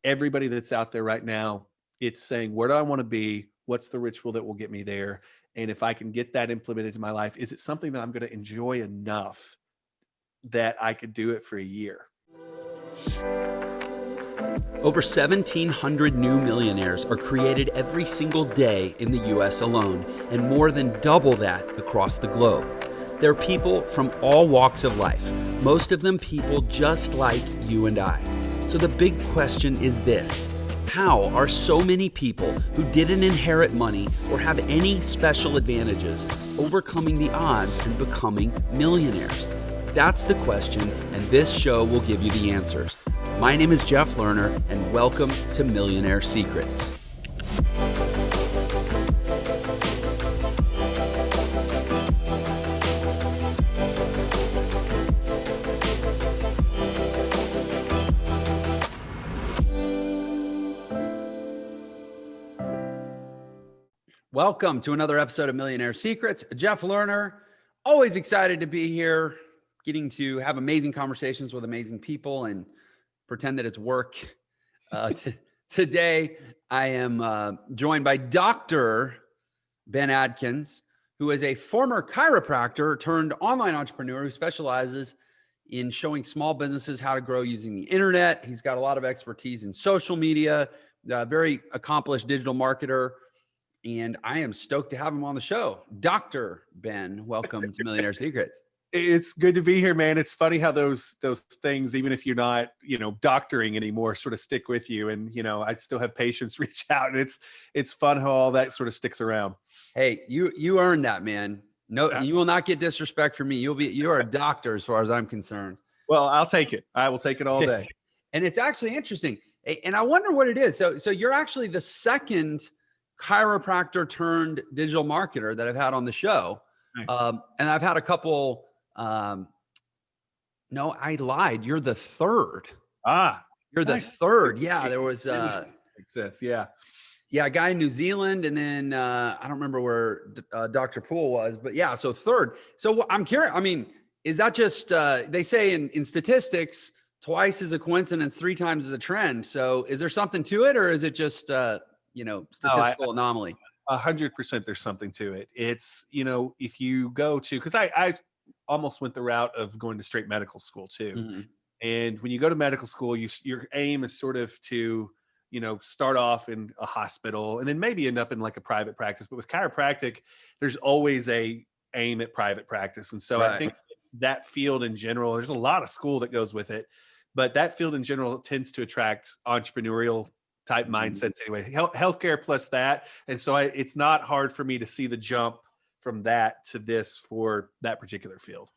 everybody that's out there right now, it's saying, where do I want to be? What's the ritual that will get me there? And if I can get that implemented in my life, is it something that I'm going to enjoy enough that I could do it for a year? Over 1,700 new millionaires are created every single day in the US alone, and more than double that across the globe. They're people from all walks of life, most of them people just like you and I. So the big question is this: how are so many people who didn't inherit money or have any special advantages overcoming the odds and becoming millionaires? That's the question, and this show will give you the answers. My name is Jeff Lerner, and welcome to Millionaire Secrets. Welcome to another episode of Millionaire Secrets. Jeff Lerner, always excited to be here, getting to have amazing conversations with amazing people and pretend that it's work. Today, I am joined by Dr. Ben Adkins, who is a former chiropractor turned online entrepreneur who specializes in showing small businesses how to grow using the internet. He's got a lot of expertise in social media, very accomplished digital marketer, and I am stoked to have him on the show. Dr. Ben, welcome to Millionaire Secrets. It's good to be here, man. It's funny how those things, even if you're not, doctoring anymore, sort of stick with you. And, I still have patients reach out, and it's fun how all that sort of sticks around. Hey, you earned that, man. No, you will not get disrespect from me. You're a doctor as far as I'm concerned. Well, I'll take it. I will take it all day. And it's actually interesting. And I wonder what it is. So you're actually the second chiropractor turned digital marketer that I've had on the show. Nice. And I've had a couple. No, I lied. You're the third. You're the third. Yeah, there was makes sense. Yeah, a guy in New Zealand, and then I don't remember where Dr. Poole was, but yeah, so third. So I'm curious. I mean, is that just they say in statistics, twice is a coincidence, three times is a trend. So is there something to it, or is it just statistical anomaly? 100% there's something to it. It's, if you go to, because I almost went the route of going to straight medical school too. Mm-hmm. And when you go to medical school, your aim is sort of to, start off in a hospital and then maybe end up in like a private practice. But with chiropractic, there's always a aim at private practice. And so I think that field in general, there's a lot of school that goes with it, but that field in general tends to attract entrepreneurial type mindsets anyway, healthcare plus that. And so it's not hard for me to see the jump from that to this for that particular field.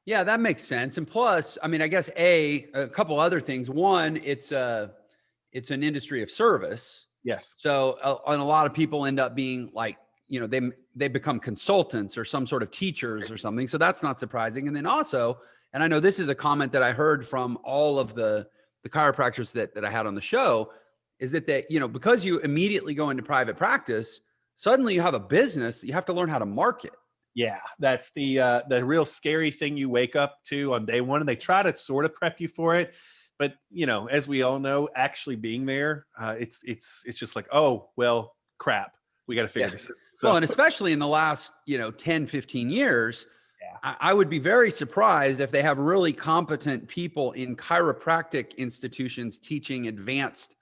Yeah, that makes sense. And plus, I mean, I guess a couple other things. One, it's an industry of service. Yes. So and a lot of people end up being like, they become consultants or some sort of teachers or something. So that's not surprising. And then also, and I know this is a comment that I heard from all of the chiropractors that I had on the show, is that because you immediately go into private practice, suddenly you have a business, you have to learn how to market. Yeah, that's the real scary thing you wake up to on day one, and they try to sort of prep you for it. But, as we all know, actually being there, it's just like, oh, well, crap, we got to figure this out. So, well, and especially in the last, 10, 15 years, I would be very surprised if they have really competent people in chiropractic institutions teaching advanced,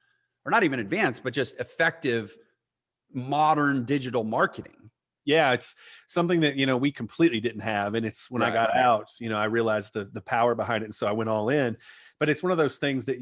or not even advanced, but just effective modern digital marketing. Yeah, it's something that, we completely didn't have. And it's when I got out, I realized the power behind it. And so I went all in. But it's one of those things that,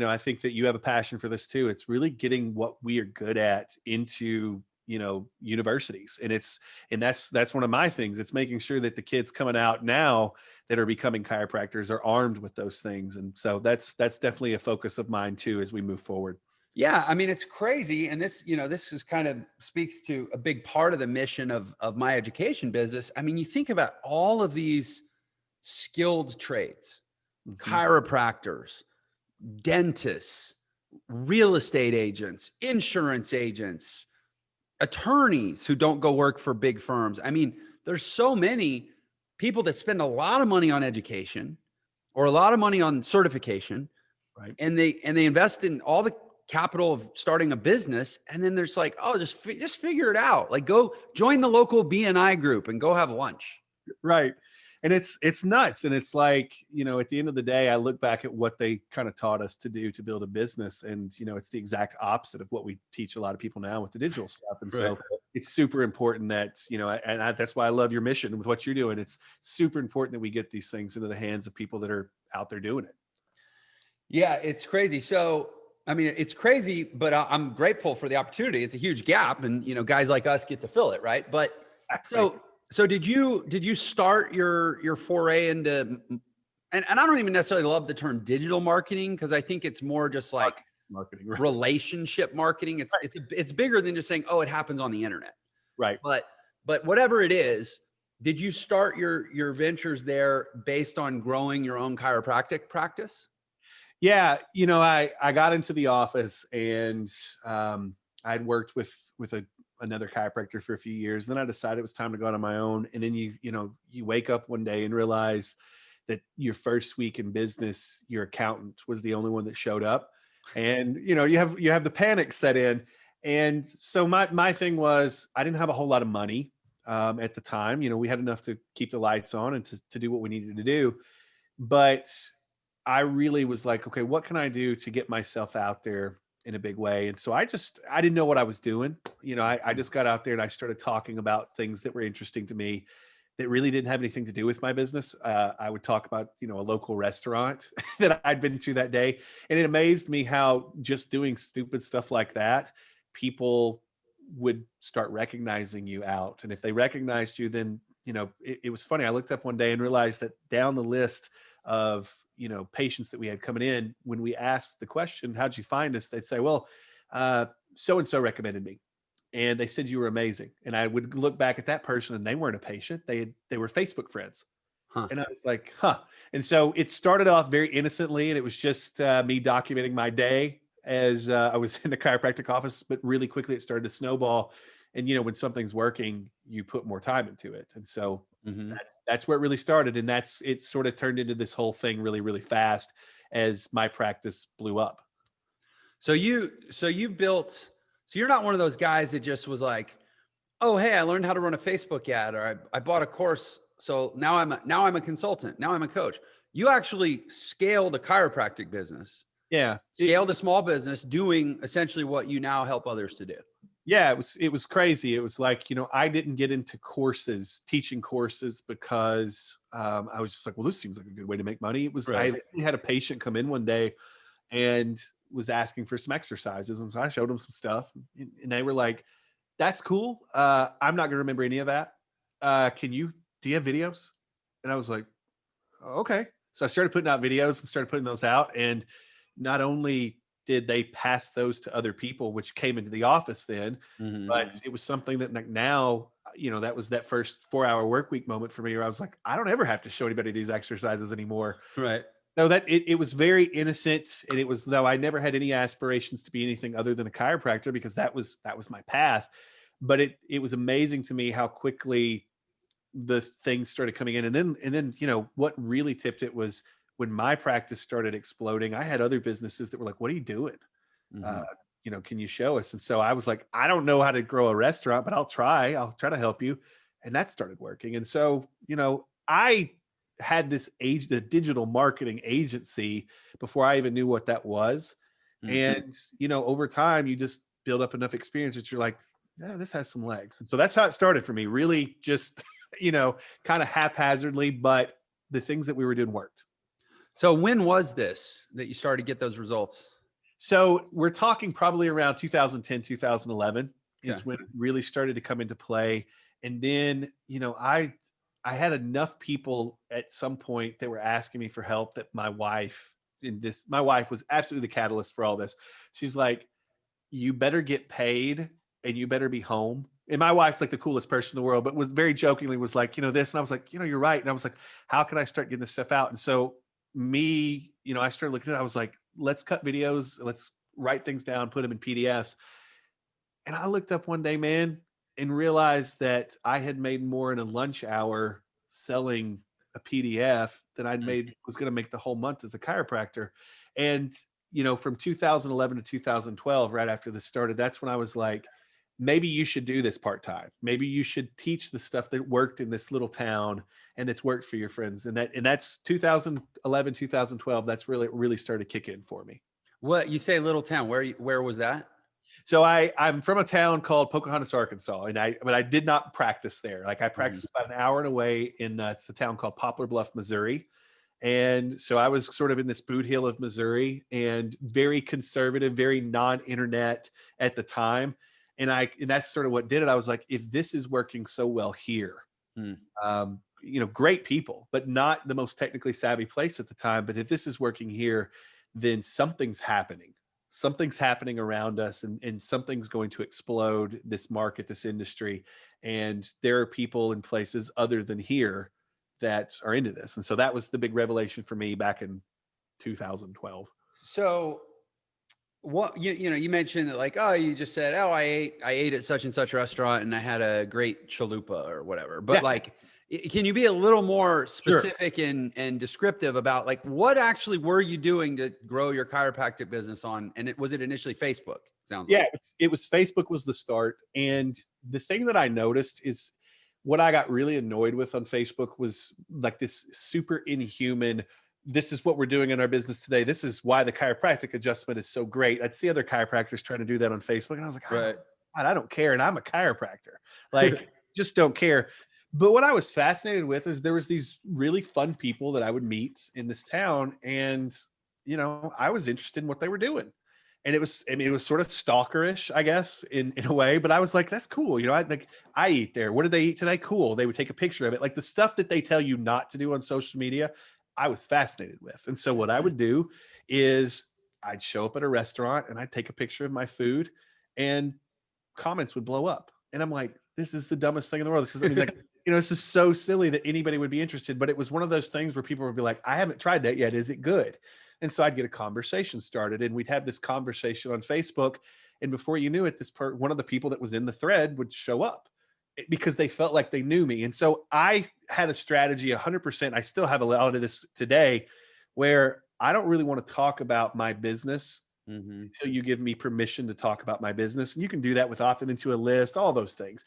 I think that you have a passion for this too. It's really getting what we are good at into, universities. And that's one of my things. It's making sure that the kids coming out now that are becoming chiropractors are armed with those things. And so that's definitely a focus of mine too, as we move forward. Yeah. I mean, it's crazy. And this is kind of speaks to a big part of the mission of my education business. I mean, you think about all of these skilled trades, chiropractors, dentists, real estate agents, insurance agents, attorneys who don't go work for big firms. I mean, there's so many people that spend a lot of money on education or a lot of money on certification, right? And they invest in all the capital of starting a business. And then there's like, oh, just figure it out. Like go join the local BNI group and go have lunch. Right. And it's nuts. And it's like, you know, at the end of the day, I look back at what they kind of taught us to do to build a business. And, you know, it's the exact opposite of what we teach a lot of people now with the digital stuff. And so it's super important that, you know, that's why I love your mission with what you're doing. It's super important that we get these things into the hands of people that are out there doing it. Yeah, it's crazy. So, I mean, it's crazy, but I'm grateful for the opportunity. It's a huge gap, and you know, guys like us get to fill it, right? But so did you start your foray into, and I don't even necessarily love the term digital marketing, because I think it's more just like marketing, right? Relationship marketing. It's bigger than just saying, oh, it happens on the internet. Right. But whatever it is, did you start your ventures there based on growing your own chiropractic practice? Yeah, you know, I got into the office, and I'd worked with another chiropractor for a few years. Then I decided it was time to go out on my own. And then you wake up one day and realize that your first week in business, your accountant was the only one that showed up, and you know, you have the panic set in. And so my thing was, I didn't have a whole lot of money at the time. You know, we had enough to keep the lights on and to do what we needed to do, but I really was like, okay, what can I do to get myself out there in a big way? And so I didn't know what I was doing. You know, I just got out there and I started talking about things that were interesting to me that really didn't have anything to do with my business. I would talk about, you know, a local restaurant that I'd been to that day. And it amazed me how just doing stupid stuff like that, people would start recognizing you out. And if they recognized you, then, you know, it was funny. I looked up one day and realized that down the list of, you know, patients that we had coming in, when we asked the question, how'd you find us? They'd say, well, so-and-so recommended me, and they said you were amazing. And I would look back at that person, and they weren't a patient. They were Facebook friends. Huh. And I was like, huh. And so it started off very innocently, and it was just me documenting my day as I was in the chiropractic office, but really quickly it started to snowball. And, you know, when something's working, you put more time into it. And so that's where it really started. And it sort of turned into this whole thing really, really fast as my practice blew up. So you're not one of those guys that just was like, oh, hey, I learned how to run a Facebook ad, or I bought a course. So now I'm a consultant. Now I'm a coach. You actually scaled a chiropractic business. Yeah. Scaled a small business doing essentially what you now help others to do. Yeah, it was crazy. It was like, you know, I didn't get into teaching courses because I was just like, well, this seems like a good way to make money. It was, I had a patient come in one day and was asking for some exercises. And so I showed them some stuff, and they were like, that's cool. I'm not going to remember any of that. Do you have videos? And I was like, oh, okay. So I started putting out videos and started putting those out. And not only did they pass those to other people, which came into the office then, but it was something that, like, now, you know, that was that first 4-hour work week moment for me where I was like, I don't ever have to show anybody these exercises anymore. Right. No, that it was very innocent. And it was, though I never had any aspirations to be anything other than a chiropractor, because that was my path. But it was amazing to me how quickly the things started coming in. And then, you know, what really tipped it was when my practice started exploding. I had other businesses that were like, what are you doing? You know, can you show us? And so I was like, I don't know how to grow a restaurant, but I'll try to help you. And that started working. And so, you know, I had the digital marketing agency before I even knew what that was. And, you know, over time, you just build up enough experience that you're like, yeah, this has some legs. And so that's how it started for me, really just, you know, kind of haphazardly, but the things that we were doing worked. So when was this that you started to get those results? So we're talking probably around 2010, 2011 is when it really started to come into play. And then, you know, I had enough people at some point that were asking me for help that my wife was absolutely the catalyst for all this. She's like, you better get paid and you better be home. And my wife's like the coolest person in the world, but was very jokingly was like, you know, this. And I was like, you know, you're right. And I was like, how can I start getting this stuff out? And so you know, I started looking at it. I was like, let's cut videos. Let's write things down, put them in PDFs. And I looked up one day, man, and realized that I had made more in a lunch hour selling a PDF than was going to make the whole month as a chiropractor. And from 2011 to 2012, right after this started, that's when I was like, maybe you should do this part-time. Maybe you should teach the stuff that worked in this little town and that's worked for your friends. And that's 2011, 2012. That's really started to kick in for me. What you say, little town? Where was that? So I'm from a town called Pocahontas, Arkansas, but I did not practice there. Like I practiced about an hour and away in it's a town called Poplar Bluff, Missouri. And so I was sort of in this boot heel of Missouri and very conservative, very non-internet at the time. And that's sort of what did it. I was like, if this is working so well here, great people, but not the most technically savvy place at the time. But if this is working here, then something's happening. Something's happening around us, and something's going to explode this market, this industry. And there are people in places other than here that are into this. And so that was the big revelation for me back in 2012. So what, you mentioned that, like, oh, you just said, oh, I ate at such and such restaurant and I had a great chalupa or whatever. But like, can you be a little more specific and descriptive about, like, what actually were you doing to grow your chiropractic business on? And was it initially Facebook? Sounds like. It was Facebook was the start. And the thing that I noticed is what I got really annoyed with on Facebook was like this super inhuman, this is what we're doing in our business today. This is why the chiropractic adjustment is so great. I'd see other chiropractors trying to do that on Facebook. And I was like, God, I don't care. And I'm a chiropractor. Like, just don't care. But what I was fascinated with is there was these really fun people that I would meet in this town. And, I was interested in what they were doing. And it was sort of stalkerish, I guess, in a way, but I was like, that's cool. I eat there. What did they eat today? Cool. They would take a picture of it. Like the stuff that they tell you not to do on social media, I was fascinated with. And so what I would do is I'd show up at a restaurant and I'd take a picture of my food and comments would blow up. And I'm like, this is the dumbest thing in the world. This is, this is so silly that anybody would be interested. But it was one of those things where people would be like, I haven't tried that yet. Is it good? And so I'd get a conversation started and we'd have this conversation on Facebook. And before you knew it, one of the people that was in the thread would show up because they felt like they knew me. And so I had a strategy 100%. I still have a lot of this today where I don't really want to talk about my business until you give me permission to talk about my business. And you can do that with opting into a list, all those things.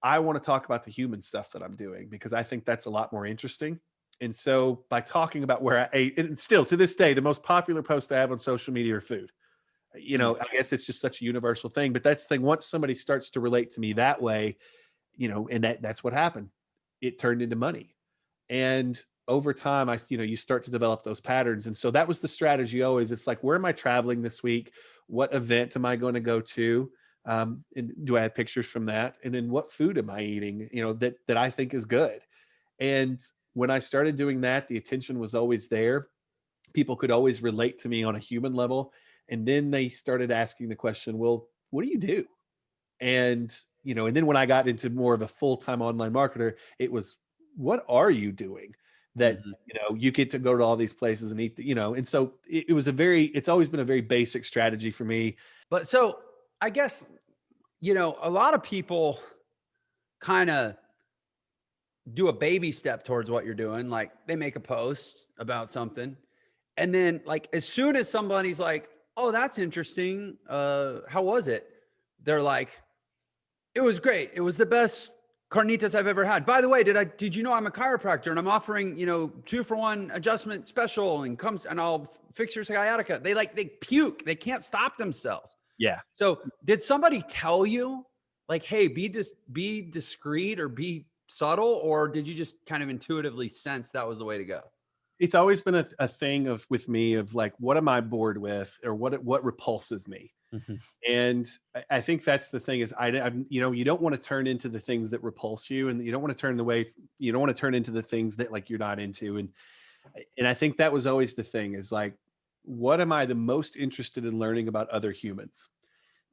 I want to talk about the human stuff that I'm doing because I think that's a lot more interesting. And so by talking about where I ate, and still to this day, the most popular post I have on social media are food. I guess it's just such a universal thing, but that's the thing. Once somebody starts to relate to me that way, and that's what happened. It turned into money. And over time, you start to develop those patterns. And so that was the strategy always. It's like, where am I traveling this week? What event am I going to go to? And do I have pictures from that? And then what food am I eating, that I think is good? And when I started doing that, the attention was always there. People could always relate to me on a human level. And then they started asking the question, well, what do you do? And, and then when I got into more of a full-time online marketer, it was, what are you doing that, you get to go to all these places and eat, and so it's always been a very basic strategy for me. But so I guess, a lot of people kind of do a baby step towards what you're doing. Like they make a post about something. And then like, as soon as somebody's like, oh, that's interesting. How was it? They're like, it was great. It was the best carnitas I've ever had. By the way, did you know I'm a chiropractor and I'm offering, 2-for-1 adjustment special and I'll fix your sciatica. They puke. They can't stop themselves. Yeah. So did somebody tell you like, hey, be discreet or be subtle, or did you just kind of intuitively sense that was the way to go? It's always been a thing with me of like, what am I bored with, or what repulses me? And I think that's the thing is you don't want to turn into the things that repulse you, and you don't want to turn into the things that like you're not into. And I think that was always the thing is like, what am I the most interested in learning about other humans?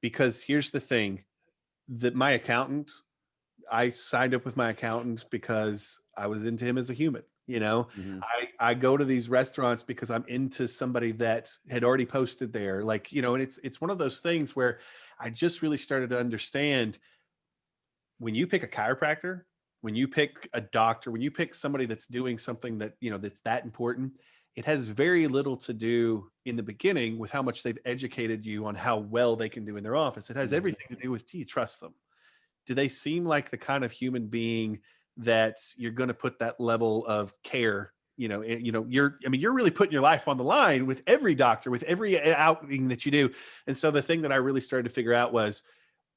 Because here's the thing, that my accountant, I signed up with my accountant because I was into him as a human. I go to these restaurants because I'm into somebody that had already posted there, like, and it's one of those things where I just really started to understand when you pick a chiropractor, when you pick a doctor, when you pick somebody that's doing something that, that's that important, it has very little to do in the beginning with how much they've educated you on how well they can do in their office. It has everything to do with, do you trust them? Do they seem like the kind of human being that you're going to put that level of care? You're really putting your life on the line with every doctor, with every outing that you do. And so the thing that I really started to figure out was,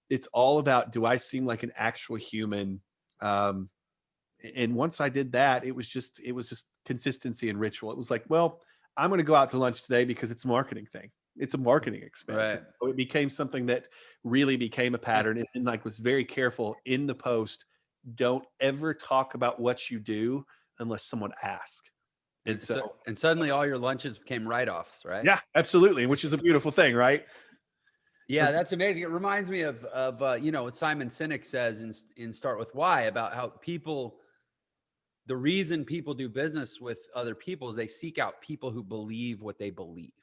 it's all about, do I seem like an actual human? And once I did that, it was just consistency and ritual. It was like, well, I'm going to go out to lunch today because it's a marketing thing. It's a marketing expense. Right. So it became something that really became a pattern, and like was very careful in the post. Don't ever talk about what you do unless someone asks. And so suddenly all your lunches became write-offs, right? yeah, absolutely. Which is a beautiful thing, right? Yeah, that's amazing. It reminds me of what Simon Sinek says in Start With Why, about how the reason people do business with other people is they seek out people who believe what they believe.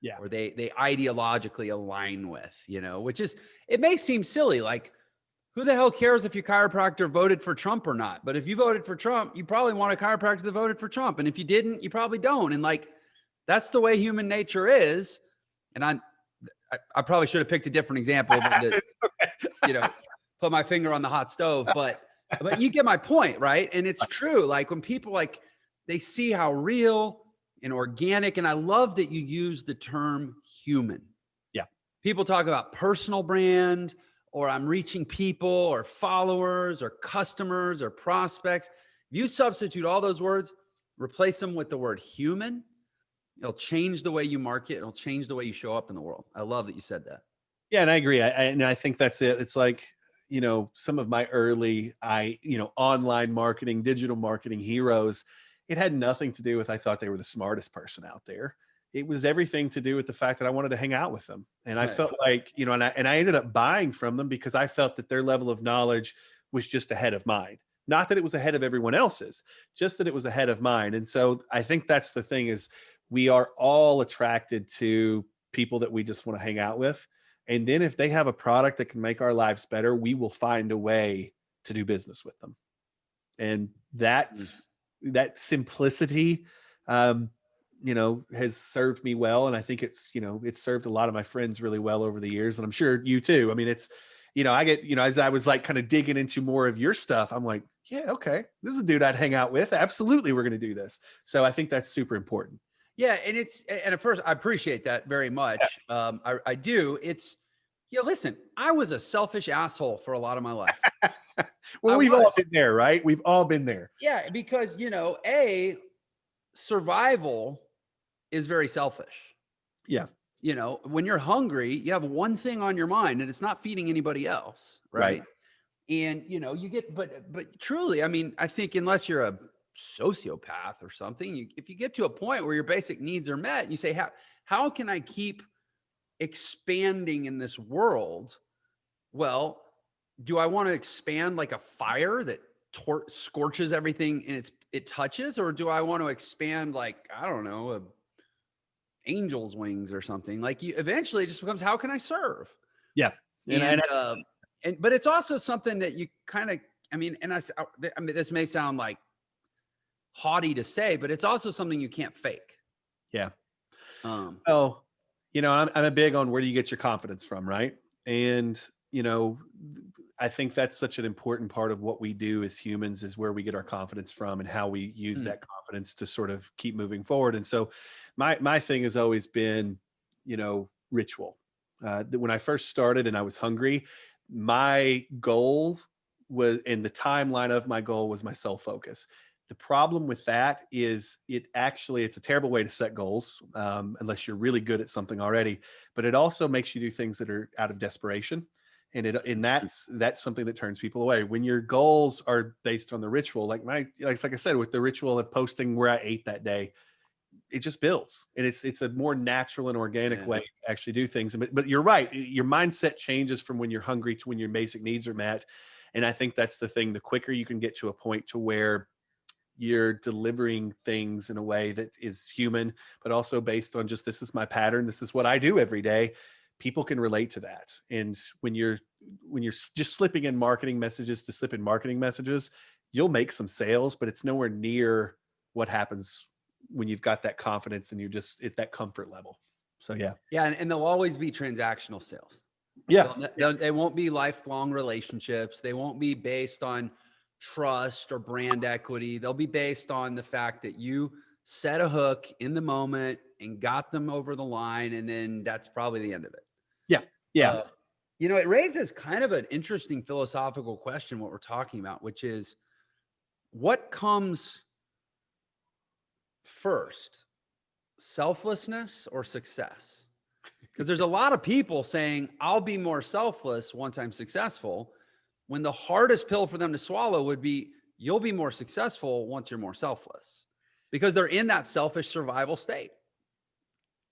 Yeah. Or they ideologically align with, which is, it may seem silly. Like, who the hell cares if your chiropractor voted for Trump or not? But if you voted for Trump, you probably want a chiropractor that voted for Trump. And if you didn't, you probably don't. And like, that's the way human nature is. And I probably should have picked a different example than to, put my finger on the hot stove, but you get my point, right? And it's true. Like, when people, like, they see how real and organic, and I love that you use the term human. Yeah. People talk about personal brand, or I'm reaching people or followers or customers or prospects. If you substitute all those words, replace them with the word human, it'll change the way you market. It'll change the way you show up in the world. I love that you said that. Yeah, and I agree. I think that's it. It's like, some of my early, online marketing, digital marketing heroes, it had nothing to do with, I thought they were the smartest person out there. It was everything to do with the fact that I wanted to hang out with them. And I felt like, and I ended up buying from them because I felt that their level of knowledge was just ahead of mine. Not that it was ahead of everyone else's, just that it was ahead of mine. And so I think that's the thing, is we are all attracted to people that we just want to hang out with. And then if they have a product that can make our lives better, we will find a way to do business with them. And that simplicity, has served me well. And I think it's served a lot of my friends really well over the years. And I'm sure you too. I mean, it's, I get, as I was like kind of digging into more of your stuff, I'm like, yeah, okay, this is a dude I'd hang out with. Absolutely. We're going to do this. So I think that's super important. Yeah. And at first, I appreciate that very much. Yeah. I do. It's, listen, I was a selfish asshole for a lot of my life. Well, we've all been there, right? We've all been there. Yeah. Because, survival is very selfish. Yeah. When you're hungry, you have one thing on your mind, and it's not feeding anybody else. Right. And, you get, but truly, I mean, I think unless you're a sociopath or something, if you get to a point where your basic needs are met, and you say, how can I keep expanding in this world? Well, do I want to expand like a fire that scorches everything it touches, or do I want to expand like, I don't know, angel's wings or something? Like, eventually it just becomes, how can I serve? Yeah. But it's also something that you kind of, I mean, this may sound like haughty to say, but it's also something you can't fake. Yeah. I'm a big on, where do you get your confidence from? Right. And, I think that's such an important part of what we do as humans, is where we get our confidence from and how we use that confidence to sort of keep moving forward. And so my thing has always been, ritual. When I first started and I was hungry, my goal was, and the timeline of my goal was my sole focus. The problem with that is it's a terrible way to set goals, unless you're really good at something already, but it also makes you do things that are out of desperation. And that's something that turns people away. When your goals are based on the ritual, like I said, with the ritual of posting where I ate that day, it just builds, and it's a more natural and organic way to actually do things. But you're right. Your mindset changes from when you're hungry to when your basic needs are met. And I think that's the thing. The quicker you can get to a point to where you're delivering things in a way that is human, but also based on just, this is my pattern, this is what I do every day, people can relate to that. And when you're just slipping in marketing messages to slip in marketing messages, you'll make some sales, but it's nowhere near what happens when you've got that confidence and you're just at that comfort level. So yeah. Yeah. And they'll always be transactional sales. Yeah. They won't be lifelong relationships. They won't be based on trust or brand equity. They'll be based on the fact that you set a hook in the moment and got them over the line. And then that's probably the end of it. Yeah. Yeah. It raises kind of an interesting philosophical question, what we're talking about, which is what comes first, selflessness or success? Because there's a lot of people saying, I'll be more selfless once I'm successful, when the hardest pill for them to swallow would be, you'll be more successful once you're more selfless, because they're in that selfish survival state.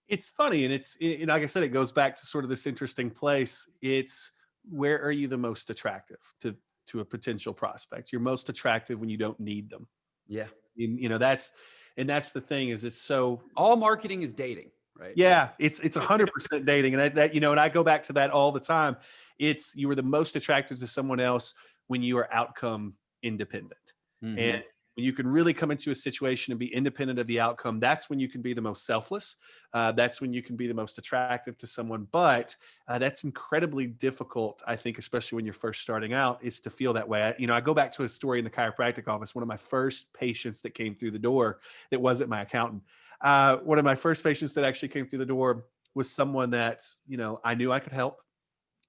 It's funny. And like I said, it goes back to sort of this interesting place. It's, where are you the most attractive to a potential prospect? You're most attractive when you don't need them. Yeah. That's the thing, is it's so, all marketing is dating, right? Yeah, it's 100% dating. And and I go back to that all the time. It's, you were the most attractive to someone else when you are outcome independent. Mm-hmm. And when you can really come into a situation and be independent of the outcome, that's when you can be the most selfless. That's when you can be the most attractive to someone. But that's incredibly difficult, I think, especially when you're first starting out, is to feel that way. I go back to a story in the chiropractic office. One of my first patients that came through the door, that wasn't my accountant. One of my first patients that actually came through the door was someone that, I knew I could help.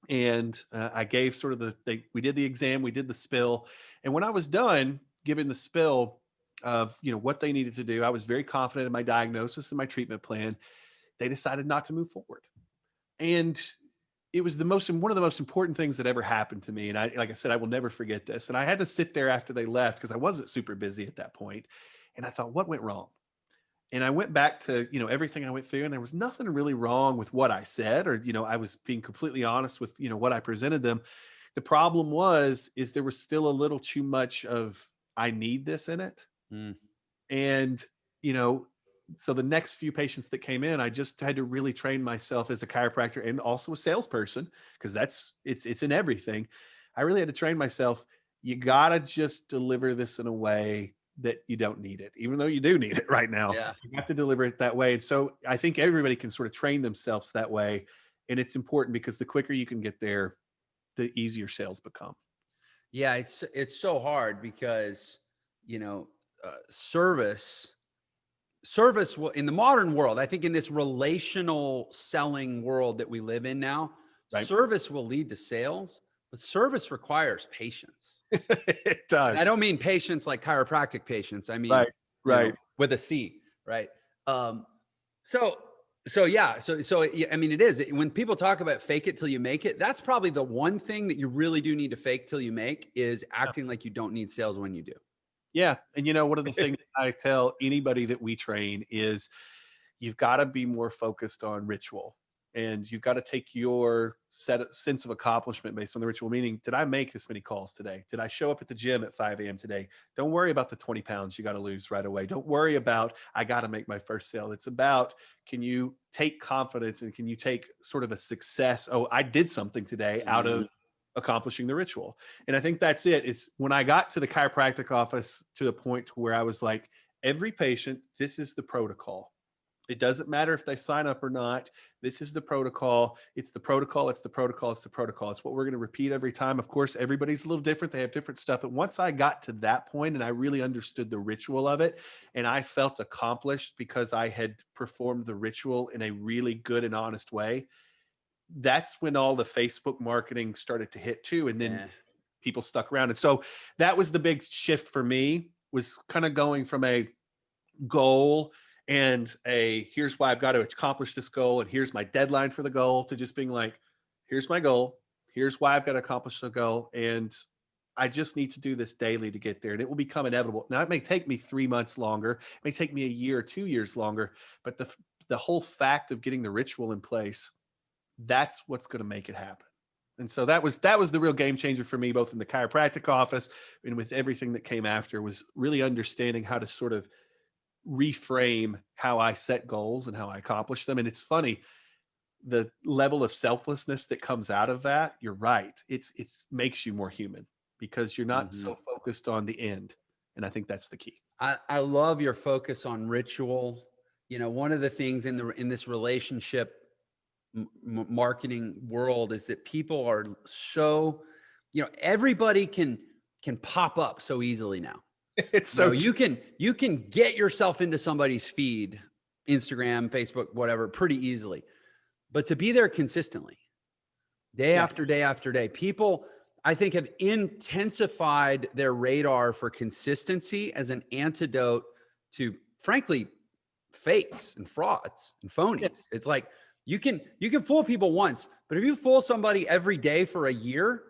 And I gave sort of we did the exam, we did the spill. And when I was done giving the spill of, what they needed to do, I was very confident in my diagnosis and my treatment plan. They decided not to move forward. And it was one of the most important things that ever happened to me. And like I said, I will never forget this. And I had to sit there after they left, because I wasn't super busy at that point. And I thought, what went wrong? And I went back to, everything I went through, and there was nothing really wrong with what I said, or, I was being completely honest with, what I presented them. The problem is there was still a little too much of, I need this in it. Mm. And, so the next few patients that came in, I just had to really train myself as a chiropractor and also a salesperson, because it's in everything. I really had to train myself. You got to just deliver this in a way that you don't need it, even though you do need it right now. Yeah. You have to deliver it that way. And so I think everybody can sort of train themselves that way. And it's important, because the quicker you can get there, the easier sales become. Yeah. It's so hard, because, service will, in the modern world, I think in this relational selling world that we live in now, right, service will lead to sales, but service requires patience. It does. And I don't mean patience like chiropractic patience. I mean, right. With a C, right? So yeah. So I mean, it is, when people talk about fake it till you make it, that's probably the one thing that you really do need to fake till you make, is acting like you don't need sales when you do. Yeah. And one of the things I tell anybody that we train is, you've got to be more focused on ritual, and you've got to take your sense of accomplishment based on the ritual. Meaning, did I make this many calls today? Did I show up at the gym at 5 a.m. today? Don't worry about the 20 pounds you got to lose right away. Don't worry about, I got to make my first sale. It's about, can you take confidence, and can you take sort of a success? Oh, I did something today out of accomplishing the ritual. And I think that's it. Is when I got to the chiropractic office to the point where I was like, every patient, this is the protocol. It doesn't matter if they sign up or not. This is the protocol. It's the protocol. It's the protocol. It's the protocol. It's what we're going to repeat every time. Of course, everybody's a little different. They have different stuff. But once I got to that point and I really understood the ritual of it, and I felt accomplished because I had performed the ritual in a really good and honest way, that's when all the Facebook marketing started to hit too. And then people stuck around. And so that was the big shift for me, was kind of going from a goal and here's why I've got to accomplish this goal, and here's my deadline for the goal, to just being like, here's my goal, here's why I've got to accomplish the goal, and I just need to do this daily to get there, and it will become inevitable. Now, it may take me 3 months longer, it may take me a year or 2 years longer, but the whole fact of getting the ritual in place, that's what's going to make it happen. And so that was the real game changer for me, both in the chiropractic office and with everything that came after, was really understanding how to sort of reframe how I set goals and how I accomplish them. And it's funny, the level of selflessness that comes out of that, you're right. It's makes you more human, because you're not so focused on the end. And I think that's the key. I love your focus on ritual. You know, one of the things in this relationship marketing world is that people are so, everybody can pop up so easily now. It's so you can get yourself into somebody's feed, Instagram, Facebook, whatever, pretty easily. But to be there consistently, day after day after day, people, I think, have intensified their radar for consistency as an antidote to, frankly, fakes and frauds and phonies. Yeah. It's like you can fool people once, but if you fool somebody every day for a year,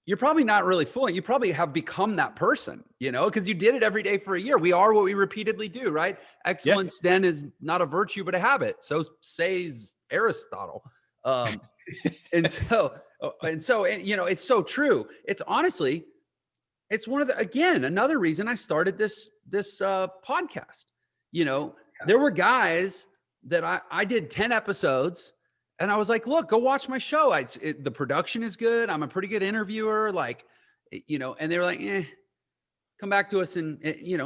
you're probably not really fooling. You probably have become that person, because you did it every day for a year. We are what we repeatedly do, right? Excellence then is not a virtue, but a habit. So says Aristotle. And so, it's so true. It's honestly, it's one of another reason I started this podcast. There were guys that I did 10 episodes and I was like, look, go watch my show. The production is good. I'm a pretty good interviewer. And they were like, come back to us. And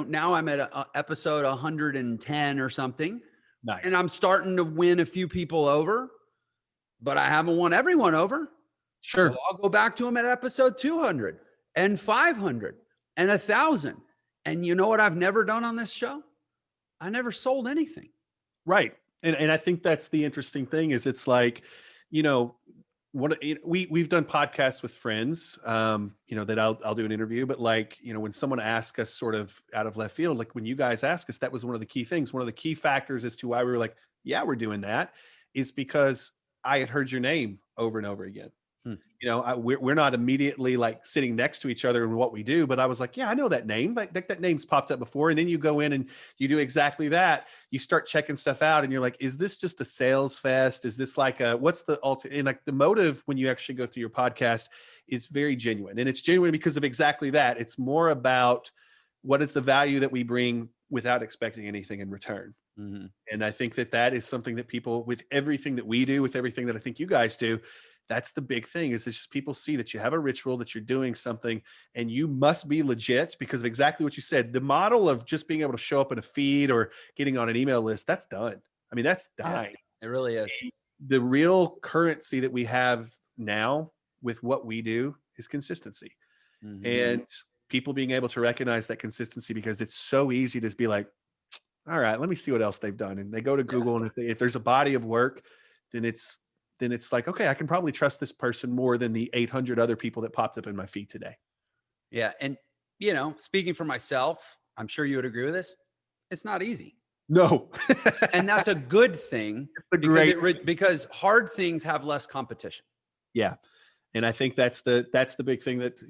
now I'm at episode 110 or something. Nice. And I'm starting to win a few people over, but I haven't won everyone over. Sure. So I'll go back to them at episode 200 and 500 and 1,000. And you know what I've never done on this show? I never sold anything. Right. And I think that's the interesting thing is it's like, we've done podcasts with friends, that I'll do an interview, but when someone asks us sort of out of left field, like when you guys ask us, that was one of the key things. One of the key factors as to why we were like, yeah, we're doing that is because I had heard your name over and over again. We're not immediately like sitting next to each other in what we do, but I was like, yeah, I know that name. Like that name's popped up before. And then you go in and you do exactly that. You start checking stuff out and you're like, is this just a sales fest? Is this like what's the and like the motive when you actually go through your podcast is very genuine. And it's genuine because of exactly that. It's more about what is the value that we bring without expecting anything in return. Mm-hmm. And I think that is something that people, with everything that we do, with everything that I think you guys do, that's the big thing is it's just people see that you have a ritual, that you're doing something, and you must be legit because of exactly what you said. The model of just being able to show up in a feed or getting on an email list, that's done. I mean, that's dying. Yeah, it really is. The real currency that we have now with what we do is consistency. Mm-hmm. And people being able to recognize that consistency because it's so easy to be like, all right, let me see what else they've done. And they go to Google and if there's a body of work, then it's like, okay, I can probably trust this person more than the 800 other people that popped up in my feed today. Yeah. And, speaking for myself, I'm sure you would agree with this. It's not easy. No. And that's a good thing because hard things have less competition. Yeah. And I think that's the big thing that,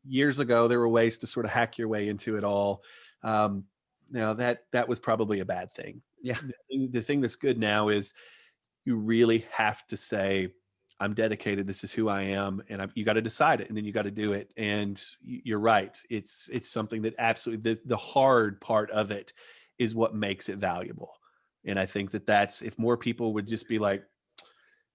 years ago, there were ways to sort of hack your way into it all. Now that was probably a bad thing. Yeah. The thing that's good now is you really have to say, I'm dedicated. This is who I am. And you got to decide it and then you got to do it. And you're right. It's something that absolutely the hard part of it is what makes it valuable. And I think that's, if more people would just be like,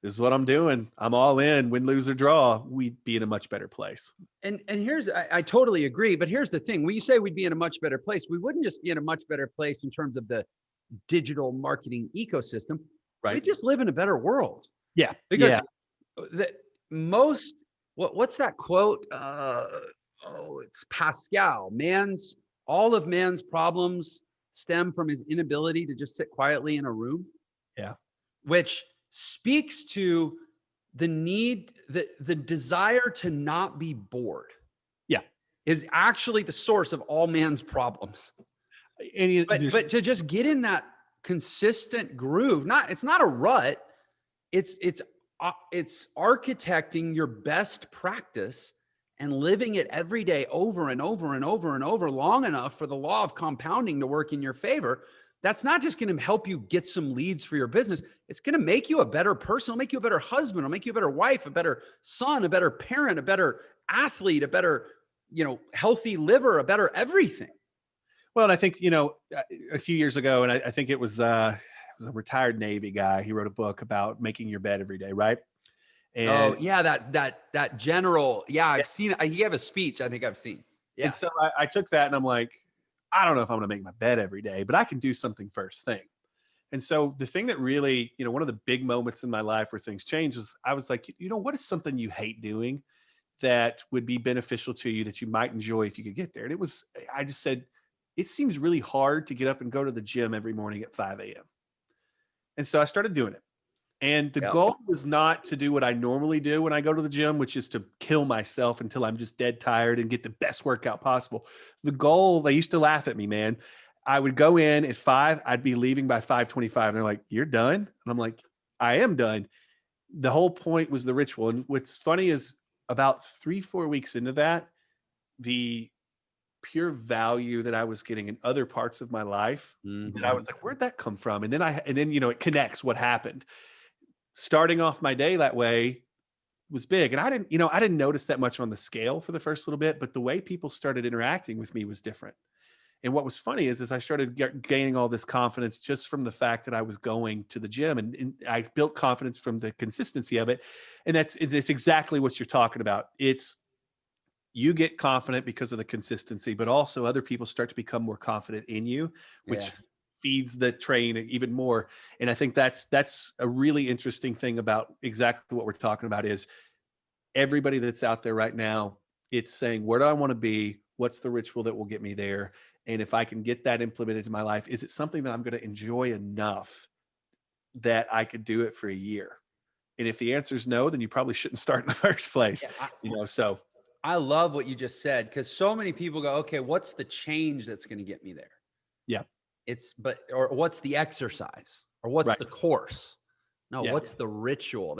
this is what I'm doing, I'm all in, win, lose or draw, we'd be in a much better place. And here's, I totally agree. But here's the thing. When you say we'd be in a much better place, we wouldn't just be in a much better place in terms of the digital marketing ecosystem. Right. We just live in a better world. Yeah. Because what's that quote? It's Pascal. All of man's problems stem from his inability to just sit quietly in a room. Yeah. Which speaks to the need, the desire to not be bored. Yeah. Is actually the source of all man's problems. But to just get in that consistent groove, it's not a rut. It's architecting your best practice and living it every day over and over and over and over long enough for the law of compounding to work in your favor. That's not just going to help you get some leads for your business. It's going to make you a better person. It'll make you a better husband. It'll make you a better wife, a better son, a better parent, a better athlete, a better, healthy liver, a better everything. Well, and I think, a few years ago, and I think it was a retired Navy guy. He wrote a book about making your bed every day, right? And that general. Yeah, I've seen it. He gave a speech I think I've seen. Yeah. And so I took that and I'm like, I don't know if I'm going to make my bed every day, but I can do something first thing. And so the thing that really, one of the big moments in my life where things changed was I was like, what is something you hate doing that would be beneficial to you that you might enjoy if you could get there? And I just said, it seems really hard to get up and go to the gym every morning at 5 a.m. And so I started doing it. And the goal was not to do what I normally do when I go to the gym, which is to kill myself until I'm just dead tired and get the best workout possible. The goal, they used to laugh at me, man. I would go in at 5, I'd be leaving by 5:25. And they're like, "You're done?" And I'm like, "I am done." The whole point was the ritual. And what's funny is about 3-4 weeks into that, the pure value that I was getting in other parts of my life, that I was like, where'd that come from? And then it connects what happened. Starting off my day that way was big. And I didn't notice that much on the scale for the first little bit, but the way people started interacting with me was different. And what was funny is I started gaining all this confidence just from the fact that I was going to the gym, and I built confidence from the consistency of it. And it's exactly what you're talking about. You get confident because of the consistency, but also other people start to become more confident in you, which feeds the train even more. And I think that's a really interesting thing about exactly what we're talking about is everybody that's out there right now, it's saying, where do I want to be? What's the ritual that will get me there? And if I can get that implemented in my life, is it something that I'm going to enjoy enough that I could do it for a year? And if the answer is no, then you probably shouldn't start in the first place. So I love what you just said, because so many people go, okay, what's the change that's going to get me there? Yeah. Or what's the exercise, or what's the course? No, what's the ritual?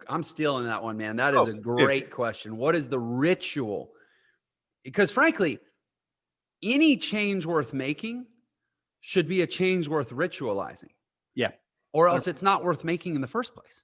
I'm stealing that one, man. That is a great question. What is the ritual? Because frankly, any change worth making should be a change worth ritualizing. Yeah. Or else it's not worth making in the first place.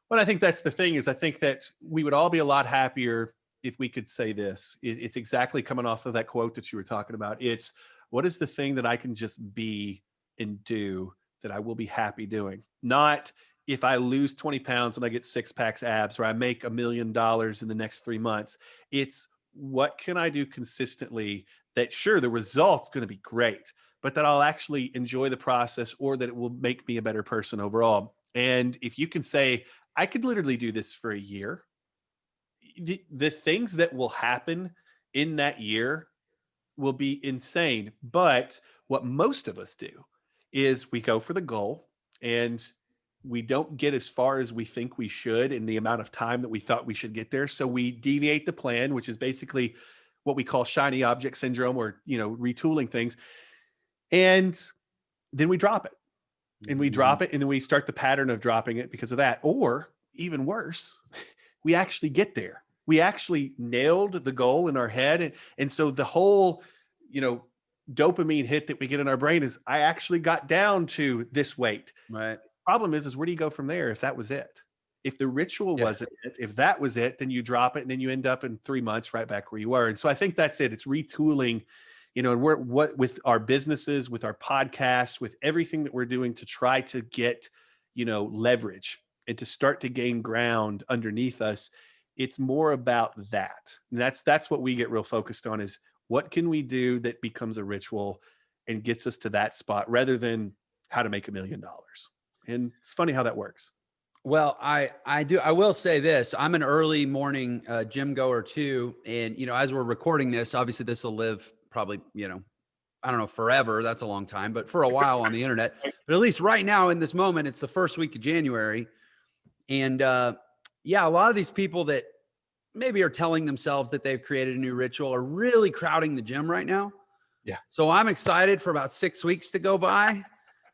Well, I think that's the thing is I think that we would all be a lot happier if we could say this. It's exactly coming off of that quote that you were talking about. It's, what is the thing that I can just be and do that I will be happy doing? Not if I lose 20 pounds and I get 6-pack abs, or I make $1 million in the next 3 months. It's, what can I do consistently that, sure, the result's going to be great, but that I'll actually enjoy the process, or that it will make me a better person overall. And if you can say, I could literally do this for a year, the things that will happen in that year will be insane. But what most of us do is we go for the goal and we don't get as far as we think we should in the amount of time that we thought we should get there. So we deviate the plan, which is basically what we call shiny object syndrome, or, retooling things. And then we drop it, and we drop it. And then we start the pattern of dropping it because of that. Or even worse, we actually get there. We actually nailed the goal in our head. And so the whole, dopamine hit that we get in our brain is, I actually got down to this weight. Right. Problem is where do you go from there if that was it? If the ritual wasn't it, if that was it, then you drop it, and then you end up in 3 months right back where you were. And so I think that's it. It's retooling, and we're with our businesses, with our podcasts, with everything that we're doing to try to get, leverage and to start to gain ground underneath us. It's more about that. And that's what we get real focused on, is what can we do that becomes a ritual and gets us to that spot, rather than how to make $1 million. And it's funny how that works. Well, I will say this. I'm an early morning gym goer too. And, as we're recording this, obviously this will live probably, I don't know, forever. That's a long time, but for a while on the internet. But at least right now in this moment, it's the first week of January. And a lot of these people that maybe are telling themselves that they've created a new ritual are really crowding the gym right now. Yeah. So I'm excited for about 6 weeks to go by.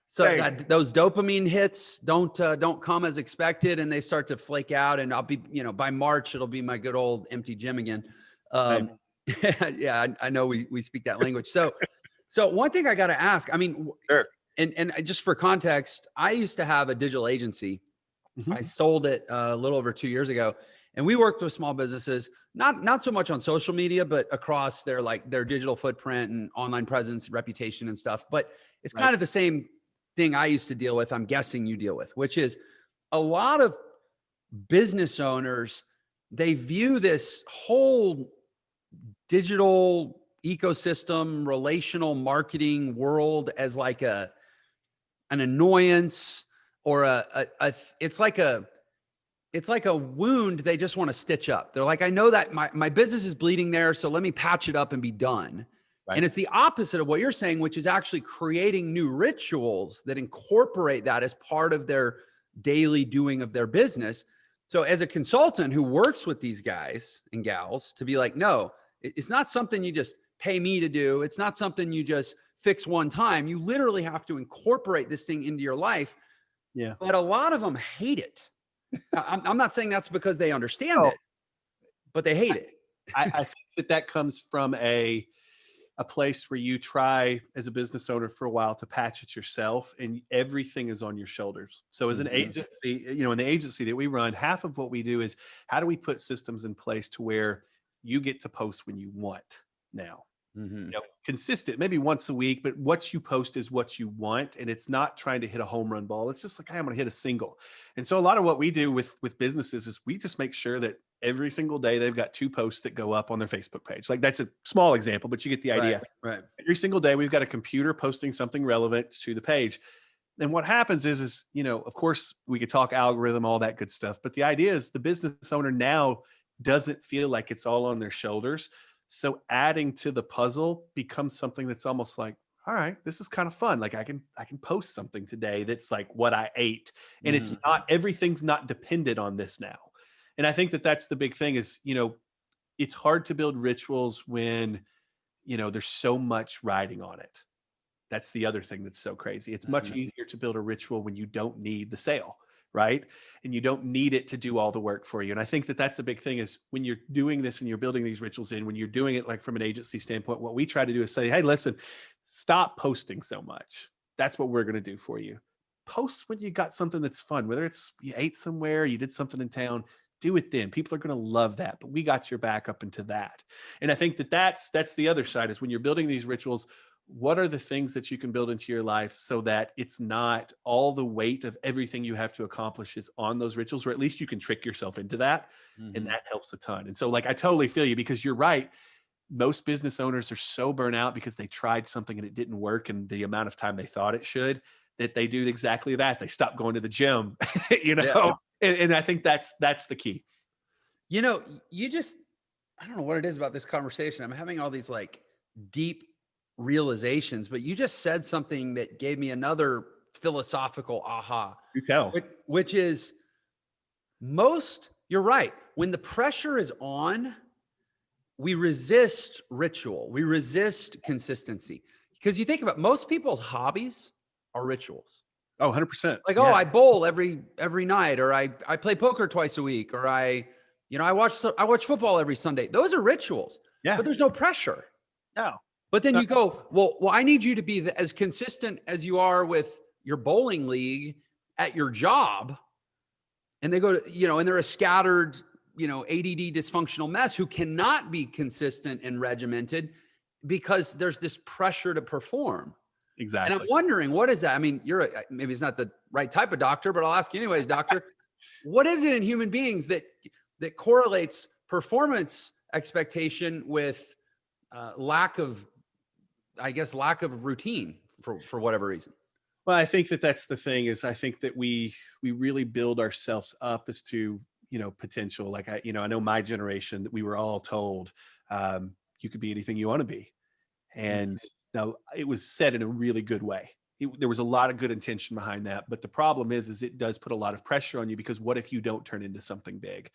So that those dopamine hits don't come as expected, and they start to flake out, and I'll be, by March, it'll be my good old empty gym again. Yeah, I know we speak that language. So one thing I got to ask, I mean, sure. And just for context, I used to have a digital agency. Mm-hmm. I sold it a little over 2 years ago, and we worked with small businesses, not so much on social media, but across their digital footprint and online presence, reputation and stuff. But it's kind of the same thing I used to deal with, I'm guessing you deal with, which is a lot of business owners, they view this whole digital ecosystem, relational marketing world as like an annoyance or it's like a wound they just want to stitch up. They're like, I know that my business is bleeding there, so let me patch it up and be done. Right. And it's the opposite of what you're saying, which is actually creating new rituals that incorporate that as part of their daily doing of their business. So as a consultant who works with these guys and gals to be like, no, it's not something you just pay me to do. It's not something you just fix one time. You literally have to incorporate this thing into your life. Yeah. But a lot of them hate it. I'm not saying that's because they understand it, but they hate it. I think that comes from a place where you try as a business owner for a while to patch it yourself and everything is on your shoulders. So as an agency, in the agency that we run, half of what we do is how do we put systems in place to where you get to post when you want now. Consistent, maybe once a week, but what you post is what you want. And it's not trying to hit a home run ball. It's just like, hey, I'm going to hit a single. And so a lot of what we do with businesses is we just make sure that every single day they've got 2 posts that go up on their Facebook page. Like that's a small example, but you get the idea. Right. Every single day we've got a computer posting something relevant to the page. And what happens is, of course we could talk algorithm, all that good stuff. But the idea is the business owner now doesn't feel like it's all on their shoulders. So adding to the puzzle becomes something that's almost like, all right, this is kind of fun. Like I can post something today that's like what I ate. And it's not, everything's not dependent on this now. And I think that that's the big thing is, it's hard to build rituals when, there's so much riding on it. That's the other thing that's so crazy. It's much easier to build a ritual when you don't need the sale, right? And you don't need it to do all the work for you. And I think that that's a big thing is when you're doing this and you're building these rituals in, when you're doing it like from an agency standpoint, what we try to do is say, hey, listen, stop posting so much. That's what we're going to do for you. Post when you got something that's fun, whether it's you ate somewhere, you did something in town, do it then. People are going to love that, but we got your back up into that. And I think that that's the other side is when you're building these rituals, what are the things that you can build into your life so that it's not all the weight of everything you have to accomplish is on those rituals, or at least you can trick yourself into that. And that helps a ton. And so like, I totally feel you because you're right. Most business owners are so burnt out because they tried something and it didn't work and the amount of time they thought it should, that they do exactly that. They stop going to the gym, Yeah. And I think that's the key. I don't know what it is about this conversation. I'm having all these like deep realizations, but you just said something that gave me another philosophical aha. You tell. Which is you're right. When the pressure is on, we resist ritual. We resist consistency. Because you think about most people's hobbies are rituals. Oh, 100%. Like, I bowl every night, or I play poker twice a week, or I watch football every Sunday. Those are rituals. Yeah. But there's no pressure. No. But then you go, well, I need you to be as consistent as you are with your bowling league at your job. And they go to, and they're a scattered, ADD dysfunctional mess who cannot be consistent and regimented because there's this pressure to perform. Exactly. And I'm wondering, what is that? I mean, maybe it's not the right type of doctor, but I'll ask you anyways, doctor, what is it in human beings that correlates performance expectation with lack of routine for whatever reason? Well, I think that that's the thing is I think that we really build ourselves up as to, potential. Like I know my generation that we were all told you could be anything you want to be. And now it was said in a really good way. There was a lot of good intention behind that. But the problem is it does put a lot of pressure on you because what if you don't turn into something big?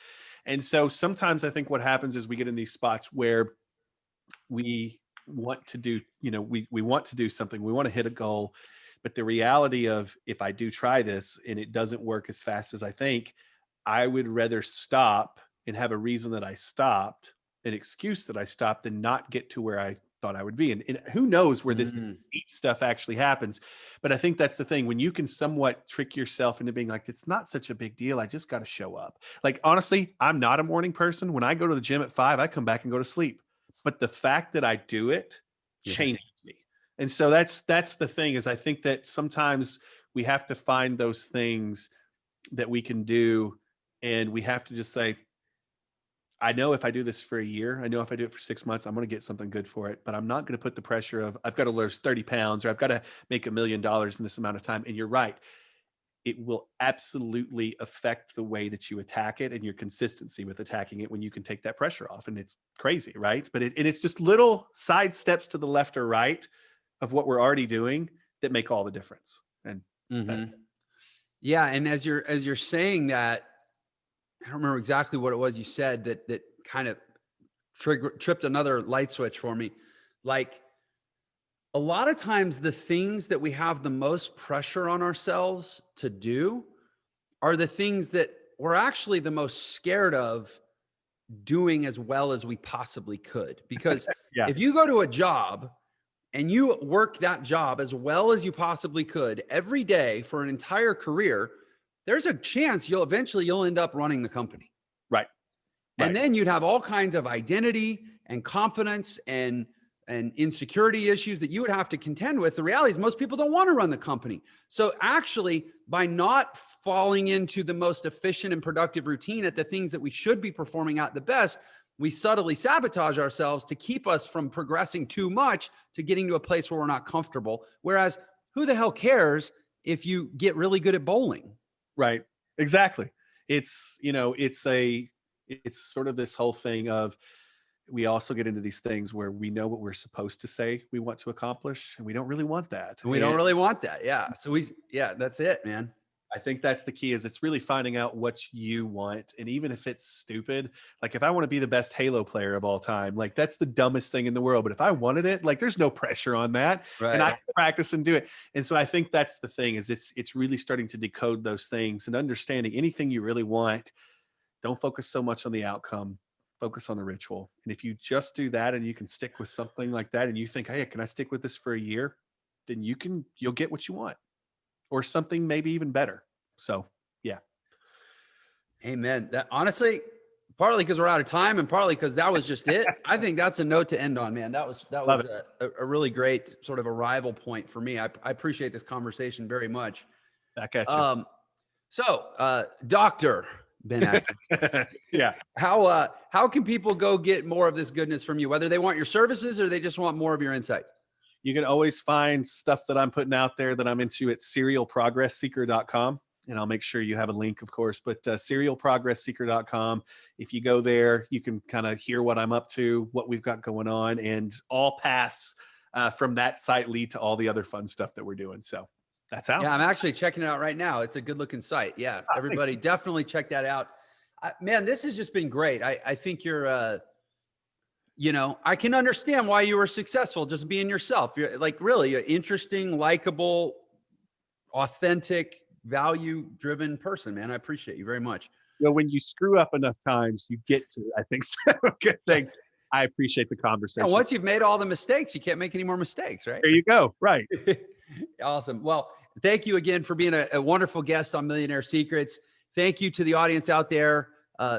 And so sometimes I think what happens is we get in these spots where we want to do, we want to do something, we want to hit a goal. But the reality of if I do try this and it doesn't work as fast as I think, I would rather stop and have a reason that I stopped, an excuse that I stopped, than not get to where I thought I would be. And who knows where this neat stuff actually happens. But I think that's the thing, when you can somewhat trick yourself into being like, it's not such a big deal. I just got to show up. Like, honestly, I'm not a morning person. When I go to the gym at 5, I come back and go to sleep. But the fact that I do it changes me. And so that's the thing is I think that sometimes we have to find those things that we can do. And we have to just say, I know if I do this for a year, I know if I do it for 6 months, I'm going to get something good for it, but I'm not going to put the pressure of I've got to lose 30 pounds or I've got to make $1 million in this amount of time. And you're right. It will absolutely affect the way that you attack it and your consistency with attacking it when you can take that pressure off. And it's crazy, right? But it's just little side steps to the left or right of what we're already doing that make all the difference. And yeah. And as you're saying that, I don't remember exactly what it was you said that kind of tripped another light switch for me. Like, a lot of times the things that we have the most pressure on ourselves to do are the things that we're actually the most scared of doing as well as we possibly could. Because if you go to a job and you work that job as well as you possibly could every day for an entire career, there's a chance you'll end up running the company. Right. And then you'd have all kinds of identity and confidence and insecurity issues that you would have to contend with. The reality is most people don't want to run the company. So actually, by not falling into the most efficient and productive routine at the things that we should be performing at the best, we subtly sabotage ourselves to keep us from progressing too much to getting to a place where we're not comfortable. Whereas who the hell cares if you get really good at bowling? Right. Exactly. It's sort of this whole thing of, we also get into these things where we know what we're supposed to say we want to accomplish, and we don't really want that. We don't really want that. Yeah. So that's it, man. I think that's the key, is it's really finding out what you want. And even if it's stupid, like if I want to be the best Halo player of all time, like that's the dumbest thing in the world. But if I wanted it, like there's no pressure on that. Right. And I can practice and do it. And so I think that's the thing, is it's really starting to decode those things and understanding anything you really want. Don't focus so much on the outcome. Focus on the ritual. And if you just do that and you can stick with something like that and you think, hey, can I stick with this for a year? Then you'll get what you want, or something maybe even better. So yeah. Amen. That honestly, partly because we're out of time and partly because that was just it. I think that's a note to end on, man. That was a really great sort of arrival point for me. I appreciate this conversation very much. Back at you. So Dr. Ben Adkins. Yeah. How can people go get more of this goodness from you, whether they want your services or they just want more of your insights? You can always find stuff that I'm putting out there that I'm into at serialprogressseeker.com. And I'll make sure you have a link, of course, but serialprogressseeker.com. If you go there, you can kind of hear what I'm up to, what we've got going on, and all paths from that site lead to all the other fun stuff that we're doing. So that's out. Yeah, I'm actually checking it out right now. It's a good looking site. Yeah, everybody definitely check that out. Man, this has just been great. I think you're, I can understand why you were successful just being yourself. You're like really an interesting, likable, authentic, value-driven person, man. I appreciate you very much. When you screw up enough times, you get to, I think, so good things. I appreciate the conversation. And once you've made all the mistakes, you can't make any more mistakes, right? There you go. Right. Awesome. Well, thank you again for being a wonderful guest on Millionaire Secrets. Thank you to the audience out there.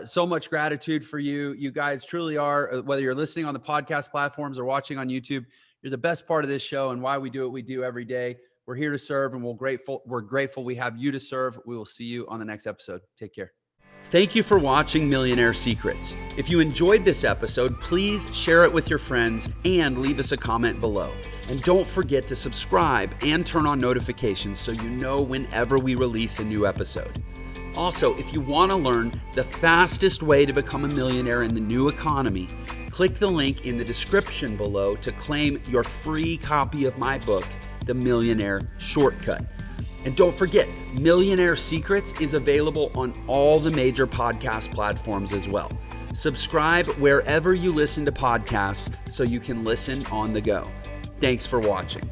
So much gratitude for you. You guys truly are, whether you're listening on the podcast platforms or watching on YouTube, you're the best part of this show and why we do what we do every day. We're here to serve, and we're grateful we have you to serve. We will see you on the next episode. Take care. Thank you for watching Millionaire Secrets. If you enjoyed this episode, please share it with your friends and leave us a comment below. And don't forget to subscribe and turn on notifications so you know whenever we release a new episode. Also, if you want to learn the fastest way to become a millionaire in the new economy, click the link in the description below to claim your free copy of my book, The Millionaire Shortcut. And don't forget, Millionaire Secrets is available on all the major podcast platforms as well. Subscribe wherever you listen to podcasts so you can listen on the go. Thanks for watching.